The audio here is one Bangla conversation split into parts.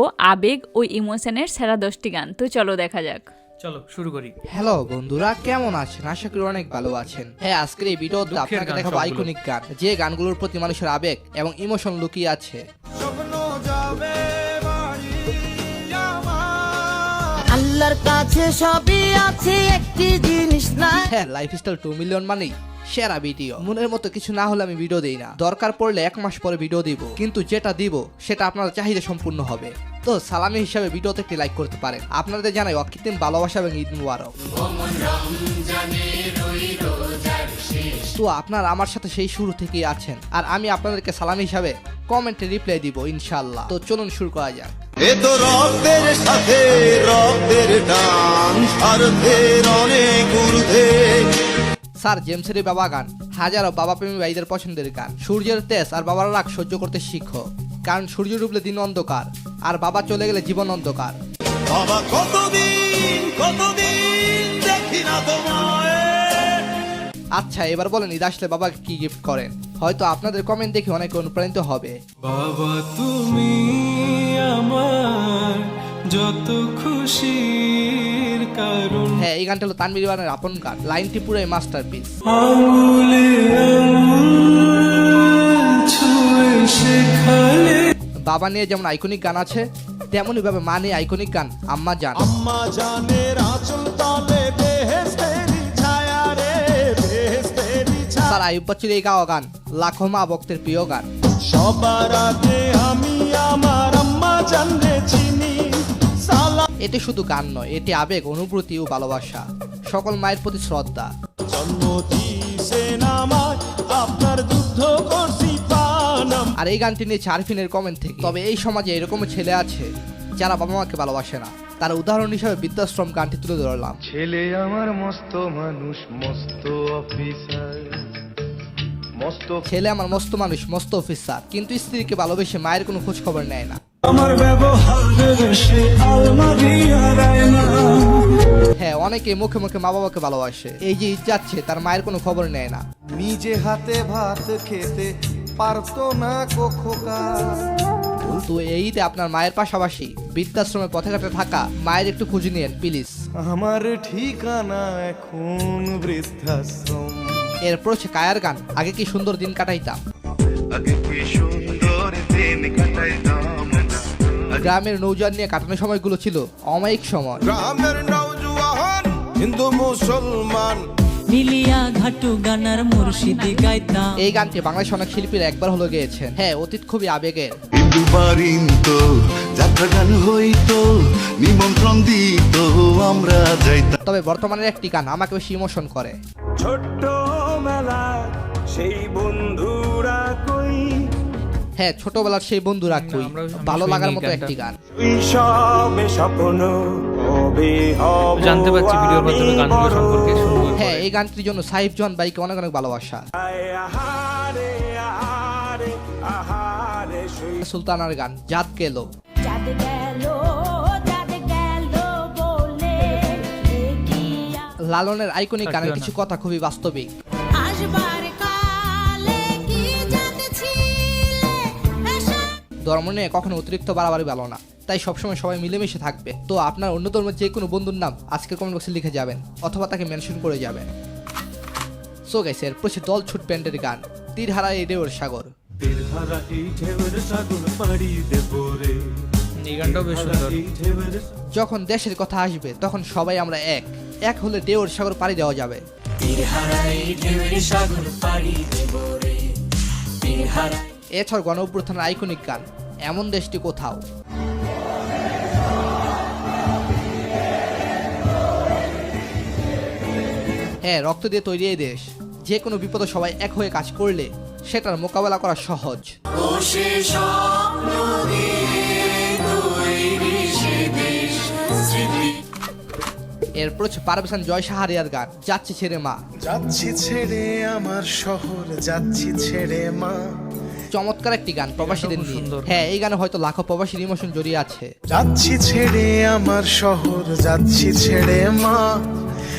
ও আবেগ ও ইমোশনের সেরা 10টি গান। তো চলো দেখা যাক। চলো শুরু করি। হ্যালো বন্ধুরা, কেমন আছেন? আশা করি অনেক ভালো আছেন। হ্যাঁ, আজকের এই ভিডিওতে আপনাকে দেখাবো আইকনিক গান, যে গানগুলোর প্রতি মানুষের আবেগ এবং ইমোশন লুকিয়ে আছে। আল্লাহর কাছে সবই আছে, একটি জিনিস নাই। হ্যাঁ, লাইফস্টাইল 2 মিলিয়ন মানেই সেরা ভিডিও। মনের মতো কিছু না হলে আমি ভিডিও দেই না, দরকার পড়লে 1 মাস পরে ভিডিও দিব, কিন্তু যেটা দিব সেটা আপনার চাহিদা সম্পূর্ণ হবে। তো সালামি হিসাবে ভিডিওতে একটি লাইক করতে পারেন। আপনাদের জানাই অকৃত্রিম ভালোবাসা এবং ঈদ মুবারক। তো আপনারা আমার সাথে সেই শুরু থেকেই আছেন, আর আমি আপনাদেরকে সালামি হিসাবে কমেন্টে রিপ্লাই দিব ইনশাআল্লাহ। তো চলুন শুরু করা যাক। এ তো রক্তের সাথে রক্তের টান, স্বার্থের অনেক ঊর্ধ্বে। স্যার জেমসের বাবা গান হাজারো বাবা প্রেমী ভাইদের পছন্দের গান। সূর্যের তেজ আর বাবার রাগ সহ্য করতে শিখো, কারণ সূর্য ডুবলে দিন অন্ধকার আর বাবা চলে গেলে জীবন অন্ধকার। বাবা কতদিন দেখি না তোমায়। আচ্ছা, এবার বলেন ঈদ আসলে বাবাকে কি গিফট করেন? হয়তো আপনাদের কমেন্ট দেখে অনেকে অনুপ্রাণিত হবে। বাবা তুমি আমার যত খুশির কারণ। হ্যাঁ, এই গানটা হলো তানভীর ইমানের আপন গান। লাইনটি পুরোই মাস্টারপিস। আঙুলে আঙুল ছুঁয়ে শেখালে। বাবা নিয়ে যেমন আইকনিক গান আছে, তেমনই ভাবে মা নিয়ে আইকনিক গান আম্মা জান। আম্মা জানের আঁচল তলে বেহেশতেরি ছায়া রে, বেহেশতেরি ছায়া। স্যার আইয়ুব বাচ্চুর এই গাওয়া গান লাখো মা ভক্তের প্রিয় গান। সবার আগে আমি আমার আম্মা জানলে চিনি। সালাম এটি শুধু গান নয়, এটি আবেগ, অনুভূতি ও ভালোবাসা। সকল মায়ের প্রতি শ্রদ্ধা। জন্ম দিয়েছেন আমায়, আপনার যুদ্ধ করছি পানাম। আর এই গানটি নিয়েছে আরফিনের কমেন্ট থেকে। তবে এই সমাজে এরকম ছেলে আছে যারা বাবা মাকে ভালোবাসে না। তার উদাহরণ হিসাবে বৃদ্ধাশ্রম গানটি তুলে ধরলাম। ছেলে আমার মস্ত মানুষ, মস্ত অফিসার, মস্ত ছেলে আমার মস্ত মানুষ, মস্ত অফিসার, কিন্তু স্ত্রীকে ভালোবেসে মায়ের কোনো খোঁজ খবর নেয় না। আমার ব্যবহার সে আলমারি হারায় না। হ্যাঁ, অনেকে মুখে মুখে মা বাবাকে ভালোবাসে, এই যে ঈদ যাচ্ছে তার মায়ের কোনো খবর নেয় না। নিজে হাতে ভাত খেতে পারতো না খোকা। তো এই ঈদে আপনার মায়ের পাশাপাশি বৃদ্ধাশ্রমে পথে ঘাটে থাকা মায়ের একটু খোঁজ নিয়েন প্লিজ। আমার ঠিকানা এখন বৃদ্ধাশ্রম। এরপর হচ্ছে কায়ার গান আগে কি সুন্দর দিন কাটাইতাম। আগে কি সুন্দর দিন কাটাইতাম না। গ্রামের নৌযান নিয়ে কাটানো সময়গুলো ছিল অমায়িক সময়। গ্রামের নওজোয়ান হিন্দু মুসলমান মিলিয়া ঘাটু গানার মুর্শিদি গাইতাম। এই গানটি বাংলাদেশ অনেক শিল্পীরা একবার হলো গেয়েছেন। হ্যাঁ, অতীত খুবই আবেগের। হিন্দু পারিন্ত যাত্রা গান হইতো, নিমন্ত্রণ দিত আমরা যাইতাম। তবে বর্তমানের একটি গান আমাকে বেশি ইমোশন করে। ছোট্ট মেলা সেই বন্ধুরা কই। হ্যাঁ, ছোটবেলার সেই বন্ধুরা কই, ভালো লাগার মতো একটি গান। সবে স্বপ্ন হবে হবে জানতে পারছি ভিডিওর মাধ্যমে গানগুলো সম্পর্কে শুনবো। হ্যাঁ, এই গানটির জন্য সাহিব জোয়ান ভাইকে অনেক অনেক ভালোবাসা। আহারে আহারে আহারে সুলতানার গান জাত গেলো। চাঁদ গেল বলে এগিয়া লালনের আইকনিক গানের কিছু কথা খুবই বাস্তবিক। আসবার কালে কি জানছিলে এসব ধর্ম নিয়ে কখনো অতিরিক্ত বাড়াবাড়ি ভালো না, তাই সবসময় সবাই মিলেমিশে থাকবে। তো আপনার অন্য ধর্মের যে কোনো বন্ধুর নাম আজকের কমেন্ট বক্সে লিখে যাবেন, অথবা তাকে মেনশন করে যাবেন। সো গাইস, এর পরে দল ছুট প্যান্ডের গান তীর হারা এই ঢেউয়ের সাগর। তীরহারা এই ঢেউয়ের সাগর পাড়ি দেব রে। এই গানটাও বেশ সুন্দর। এই ঢেউয়ের যখন দেশের কথা আসবে তখন সবাই আমরা এক, এক হলে ঢেউয়ের সাগর পাড়ি দেওয়া যাবে। এছাড়া গণ অভ্যুত্থানের আইকনিক গান এমন দেশটি কোথাও। হ্যাঁ, রক্ত দিয়ে তৈরি এই দেশ, যে কোনো বিপদে সবাই এক হয়ে কাজ করলে সেটার মোকাবেলা করা সহজ। এরপর হচ্ছে পারভেজ খান জয় সাহারিয়ার গান যাচ্ছি ছেড়ে মা। যাচ্ছি ছেড়ে আমার শহর, যাচ্ছি ছেড়ে মা। চমৎকার একটি গান প্রবাসীদের নিয়ে। সুন্দর। হ্যাঁ, এই গানে হয়তো লাখো প্রবাসীর ইমোশন জড়িয়ে আছে। যাচ্ছি ছেড়ে আমার শহর, যাচ্ছি ছেড়ে মা।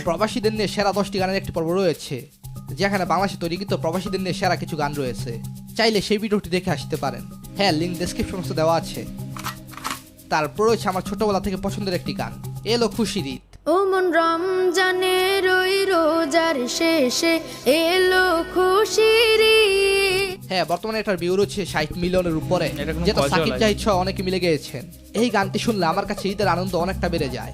প্রবাসীদের নিয়ে সেরা 10টি গানের একটি পর্ব রয়েছে, যেখানে বাংলাদেশে তৈরিকৃত প্রবাসীদের নিয়ে সেরা কিছু গান রয়েছে। চাইলে সেই ভিডিওটি দেখে আসতে পারেন। হ্যাঁ, লিঙ্ক ডেসক্রিপশন বক্সে দেওয়া আছে। তারপর রয়েছে আমার ছোটবেলা থেকে পছন্দের একটি গান, এলো খুশির ঈদ। ও মন রমজানের ওই রোজার শেষে এলো খুশির ঈদ। হ্যাঁ, বর্তমানে এটার ভিউ রয়েছে 60 মিলিয়নের উপরে, এটা কোনো যেটা গজল সাকিব নয়। জাহিদ সহ অনেকে মিলে গিয়েছেন। এই গানটি শুনলে আমার কাছে ঈদের আনন্দ অনেকটা বেড়ে যায়।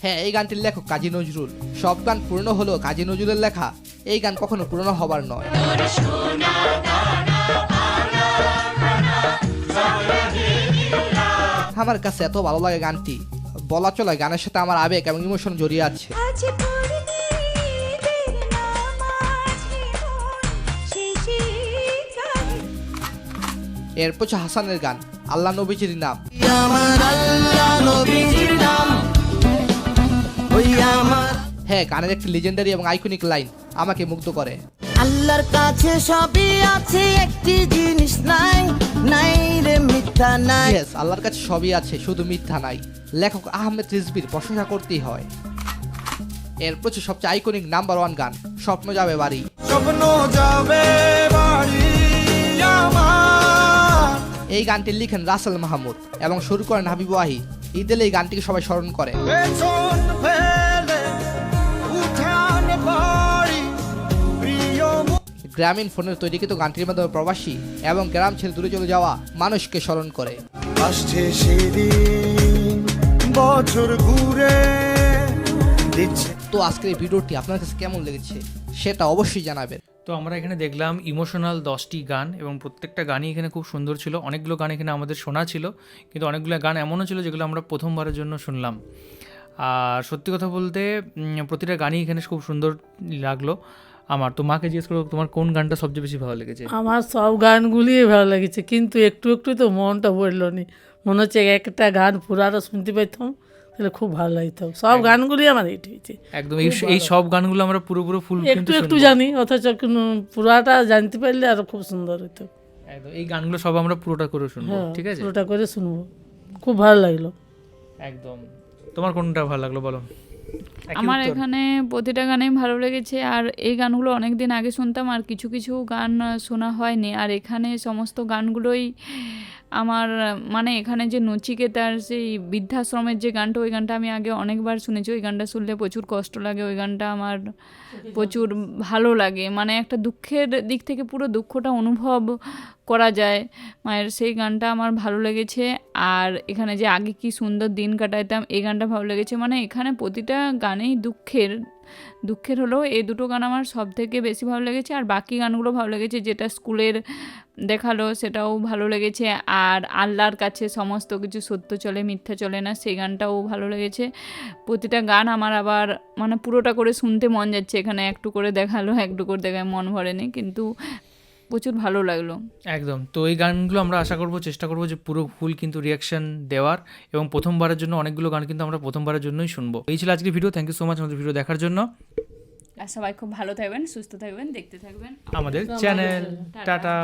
হ্যাঁ, এই গানটির লেখক কাজী নজরুল। সব গান পুরনো হলেও কাজী নজরুলের লেখা এই গান কখনো পুরনো হবার নয়। আমার কাছে এত ভালো লাগে গানটি, বলা চলে গানের সাথে আমার আবেগ এবং ইমোশন জড়িয়ে আছে। আজ পড়বে ঈদের নামাজ জীবন শেষে গান। এরপর হচ্ছে হাসানের গান, আল্লাহ নবীজির নাম। আমার আল্লাহ নবীজির নাম, ওই আমার হ্যাঁ, গানের একটি লিজেন্ডারি এবং আইকনিক লাইন আমাকে মুগ্ধ করে। আল্লাহর কাছে সবই আছে, একটি জিনিস নাই, নাই রে মিথ্যা নাই। ইয়েস, আল্লাহর কাছে সবই আছে, শুধু মিথ্যা নাই। লেখক আহমেদ রিজভির প্রশংসা করতেই হয়। এরপর হচ্ছে সবচেয়ে আইকনিক নাম্বার 1 গান, স্বপ্ন যাবে বাড়ি। স্বপ্ন যাবে বাড়ি আমার। এই গানটি লিখেন রাসেল মাহমুদ এবং শুরু করেন হাবিব ওয়াহিদ। ঈদের এই গানটিকে সবাই স্মরণ করে। পেছন ফেলে উঠান বাড়ি প্রিয় গ্রামীণ ফোনের তৈরিকৃত গানটির মাধ্যমে প্রবাসী এবং গ্রাম ছেড়ে দূরে চলে যাওয়া মানুষকে স্মরণ করে। আসছে সেদিন বছর ঘুরে দিচ্ছে। তো আজকের এই ভিডিওটি আপনার কাছে কেমন লেগেছে সেটা অবশ্যই জানাবেন। তো আমরা এখানে দেখলাম ইমোশনাল 10টি গান এবং প্রত্যেকটা গানই এখানে খুব সুন্দর ছিল। অনেকগুলো গান এখানে আমাদের শোনা ছিল, কিন্তু অনেকগুলো গান এমনও ছিল যেগুলো আমরা প্রথমবারের জন্য শুনলাম। আর সত্যি কথা বলতে প্রতিটা গানই এখানে খুব সুন্দর লাগলো আমার। তো মাকে জিজ্ঞেস করবো তোমার কোন গানটা সবচেয়ে বেশি ভালো লেগেছে? আমার সব গানগুলিই ভালো লেগেছে, কিন্তু একটু একটু তো মনটা বললো নি, মনে হচ্ছে একটা গান পুরাটা শুনতে পাইতাম তাহলে খুব ভালো লাগতো। সব গানগুলি আমার হিট হয়েছে একদম এই সব গানগুলো আমরা পুরো ফুল একটু একটু জানি, অথচ পুরাটা জানতে পারলে আরো খুব সুন্দর হতো। একদম এই গানগুলো সব আমরা পুরোটা করে শুনবো, হ্যাঁ, ঠিক আছে? পুরোটা করে শুনবো, খুব ভালো লাগলো। একদম। তোমার কোনটা ভালো লাগলো বলো? একই আমার উত্তর। এখানে প্রতিটা গানেই ভালো লেগেছে। আর এই গানগুলো অনেক দিন আগে শুনতাম, আর কিছু কিছু গান শোনা হয়নি। আর এখানে সমস্ত গানগুলোই আমার মানে এখানে যে নচিকেতার সেই বৃদ্ধাশ্রমের যে গানটা, ওই গানটা আমি আগে অনেকবার শুনেছি। ওই গানটা শুনলে প্রচুর কষ্ট লাগে, ওই গানটা আমার প্রচুর ভালো লাগে। মানে একটা দুঃখের দিক থেকে পুরো দুঃখটা অনুভব করা যায় মায়ের, সেই গানটা আমার ভালো লেগেছে। আর এখানে যে আগে কি সুন্দর দিন কাটাইতাম, এই গানটা ভালো লেগেছে। মানে এখানে প্রতিটা গানেই দুঃখের হলেও এই দুটো গান আমার সব থেকে বেশি ভালো লেগেছে। আর বাকি গানগুলো ভালো লেগেছে, যেটা স্কুলের দেখালো সেটাও ভালো লেগেছে। আর আল্লাহর কাছে সমস্ত কিছু সত্য চলে মিথ্যা চলে না, সেই গানটাও ভালো লেগেছে। প্রতিটা গান আমার আবার মানে পুরোটা করে শুনতে মন যাচ্ছে। এখানে একটু করে দেখালো, একটু করে দেখায় মন ভরেনি, কিন্তু প্রচুর ভালো লাগলো। একদম। তো এই গানগুলো আমরা আশা করব, চেষ্টা করব যে পুরো ফুল কিন্তু রিয়াকশন দেওয়ার, এবং প্রথমবারের জন্য অনেকগুলো গান কিন্তু আমরা প্রথমবারের জন্যই শুনবো। এই ছিল আজকের video. Thank you so much আমাদের ভিডিও দেখার জন্য। আর সবাই খুব ভালো থাকবেন, সুস্থ থাকবেন, দেখতে থাকবেন আমাদের চ্যানেল। টাটা।